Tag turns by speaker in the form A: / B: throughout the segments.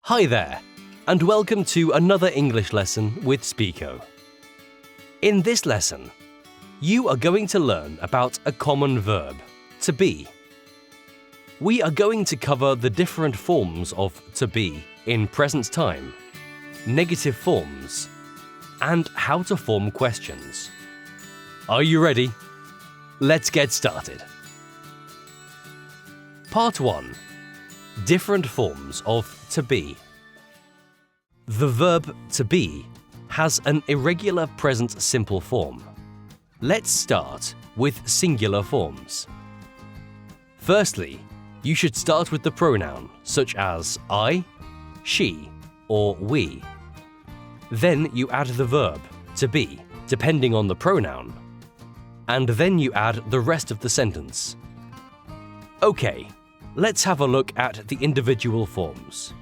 A: Hi there, and welcome to another English lesson with Speako. In this lesson, you are going to learn about a common verb, to be. We are going to cover the different forms of to be in present time, negative forms, and how to form questions. Are you ready? Let's get started. Part 1. Different forms of to be. The verb to be has an irregular present simple form. Let's start with singular forms. Firstly, you should start with the pronoun such as I, she, or we. Then you add the verb to be, depending on the pronoun. And then you add the rest of the sentence. Okay, let's have a look at the individual forms.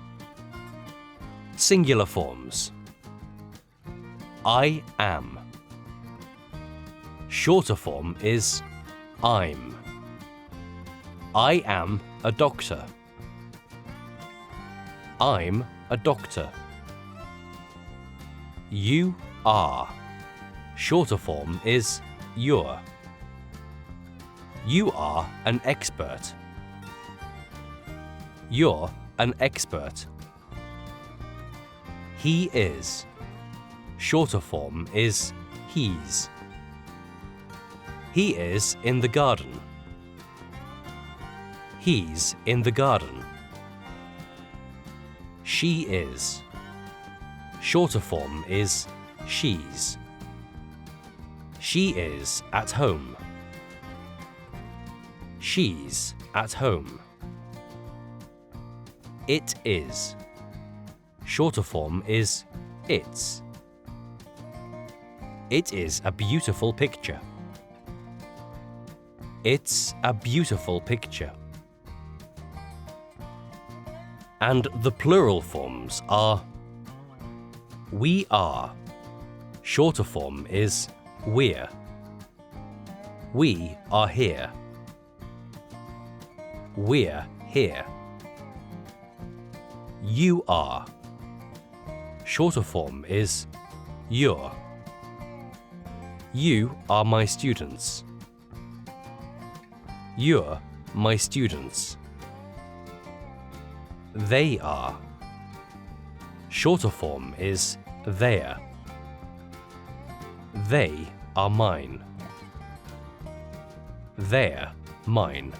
A: Singular forms. I am. Shorter form is I'm. I am a doctor. I'm a doctor. You are. Shorter form is you're. You are an expert. You're an expert. He is. Shorter form is he's. He is in the garden. He's in the garden. She is. Shorter form is she's. She is at home. She's at home. It is. Shorter form is it's. It is a beautiful picture. It's a beautiful picture. And the plural forms are we are. Shorter form is we're. We are here. We're here. You are. Shorter form is you're. You are my students. You're my students. They are. Shorter form is they're. They are mine. They're mine.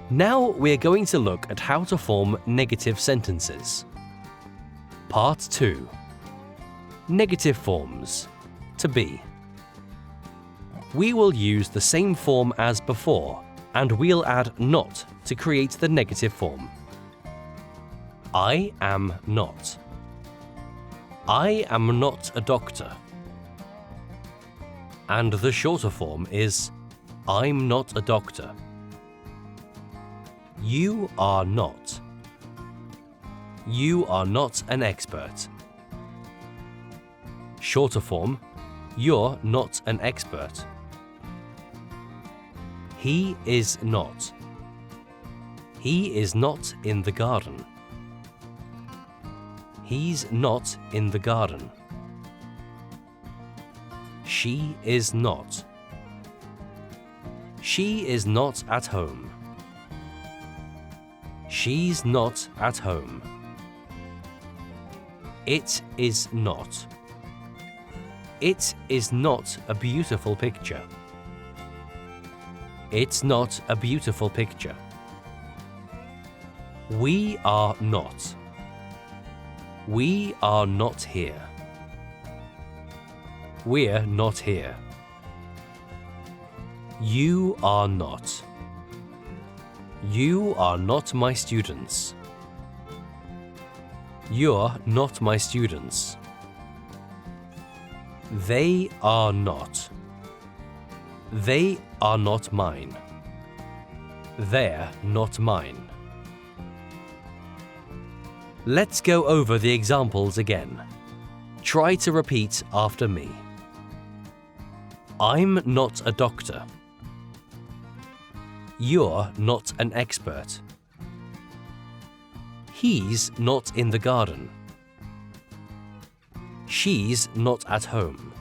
A: Now we're going to look at how to form negative sentences. Part 2. Negative forms. To be. We will use the same form as before, and we'll add not to create the negative form. I am not. I am not a doctor. And the shorter form is I'm not a doctor. You are not. You are not an expert. Shorter form, you're not an expert. He is not. He is not in the garden. He's not in the garden. She is not. She is not at home. She's not at home. It is not. It is not a beautiful picture. It's not a beautiful picture. We are not. We are not here. We're not here. You are not. You are not my students. You're not my students. They are not. They are not mine. They're not mine. Let's go over the examples again. Try to repeat after me. I'm not a doctor. You're not an expert. He's not in the garden. She's not at home.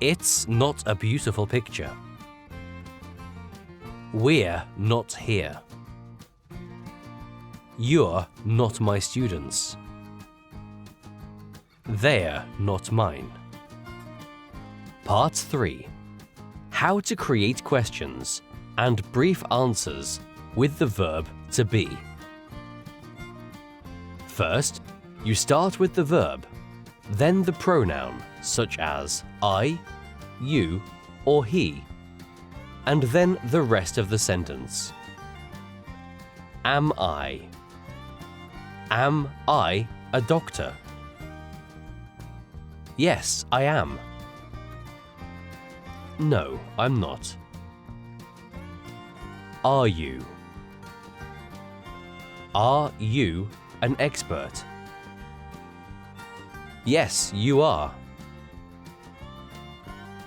A: It's not a beautiful picture. We're not here. You're not my students. They're not mine. Part 3. How to create questions and brief answers with the verb to be. First, you start with the verb, then the pronoun such as I, you, or he, and then the rest of the sentence. Am I? Am I a doctor? Yes, I am. No, I'm not. Are you? Are you an expert? Yes, you are.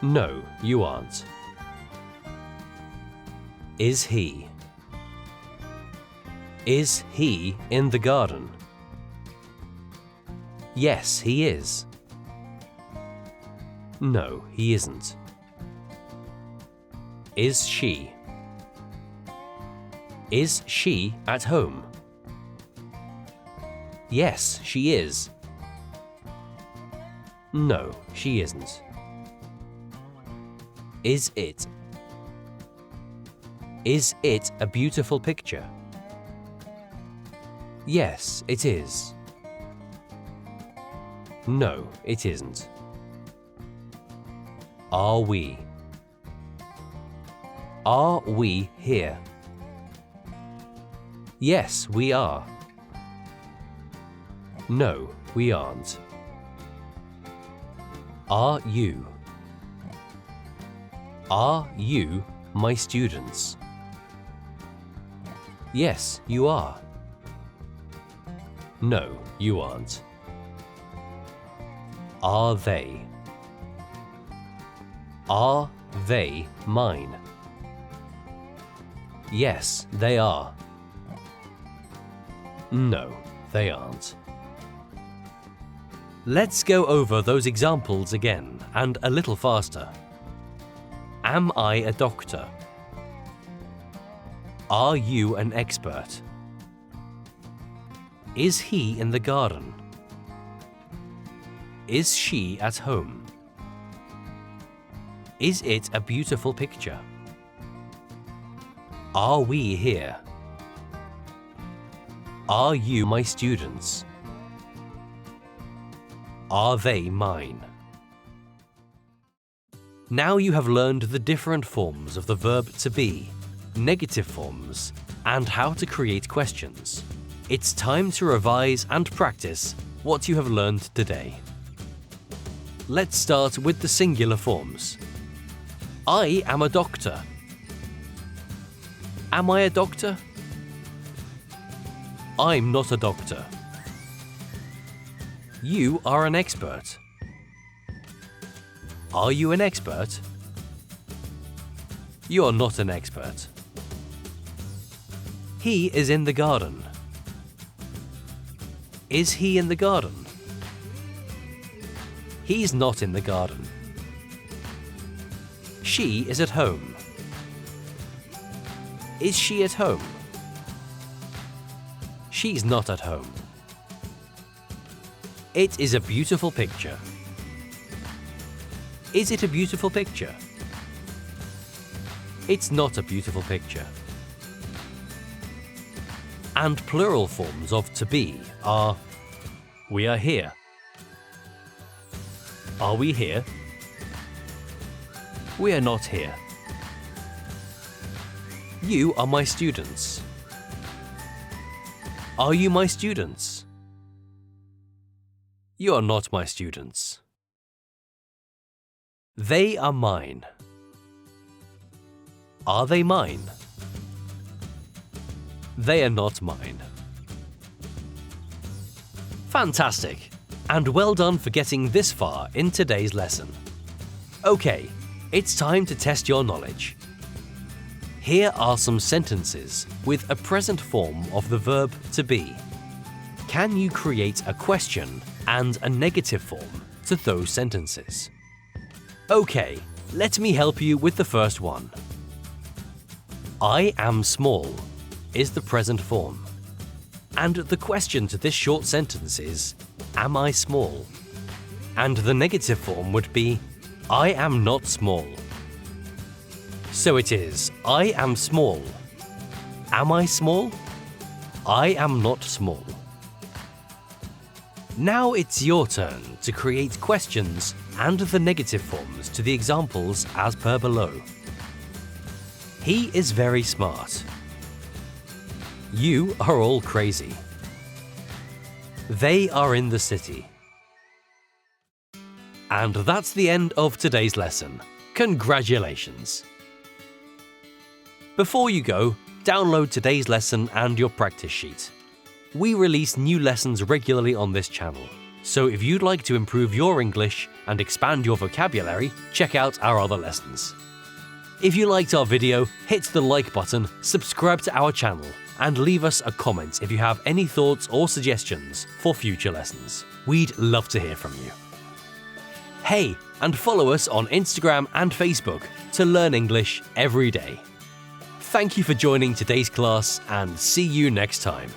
A: No, you aren't. Is he? Is he in the garden? Yes, he is. No, he isn't. Is she? Is she at home? Yes, she is. No, she isn't. Is it? Is it a beautiful picture? Yes, it is. No, it isn't. Are we? Are we here? Yes, we are. No, we aren't. Are you? Are you my students? Yes, you are. No, you aren't. Are they? Are they mine? Yes, they are. No, they aren't. Let's go over those examples again, and a little faster. Am I a doctor? Are you an expert? Is he in the garden? Is she at home? Is it a beautiful picture? Are we here? Are you my students? Are they mine? Now you have learned the different forms of the verb to be, negative forms, and how to create questions. It's time to revise and practice what you have learned today. Let's start with the singular forms. I am a doctor. Am I a doctor? I'm not a doctor. You are an expert. Are you an expert? You're not an expert. He is in the garden. Is he in the garden? He's not in the garden. She is at home. Is she at home? She's not at home. It is a beautiful picture. Is it a beautiful picture? It's not a beautiful picture. And plural forms of to be are we are here. Are we here? We are not here. You are my students. Are you my students? You are not my students. They are mine. Are they mine? They are not mine. Fantastic! And well done for getting this far in today's lesson. Okay, it's time to test your knowledge. Here are some sentences with a present form of the verb to be. Can you create a question and a negative form to those sentences? Okay, let me help you with the first one. I am small is the present form. And the question to this short sentence is, am I small? And the negative form would be, I am not small. So it is, I am small. Am I small? I am not small. Now it's your turn to create questions and the negative forms to the examples as per below. He is very smart. You are all crazy. They are in the city. And that's the end of today's lesson. Congratulations! Before you go, download today's lesson and your practice sheet. We release new lessons regularly on this channel, so if you'd like to improve your English and expand your vocabulary, check out our other lessons. If you liked our video, hit the like button, subscribe to our channel, and leave us a comment if you have any thoughts or suggestions for future lessons. We'd love to hear from you. Hey, and follow us on Instagram and Facebook to learn English every day. Thank you for joining today's class, and see you next time.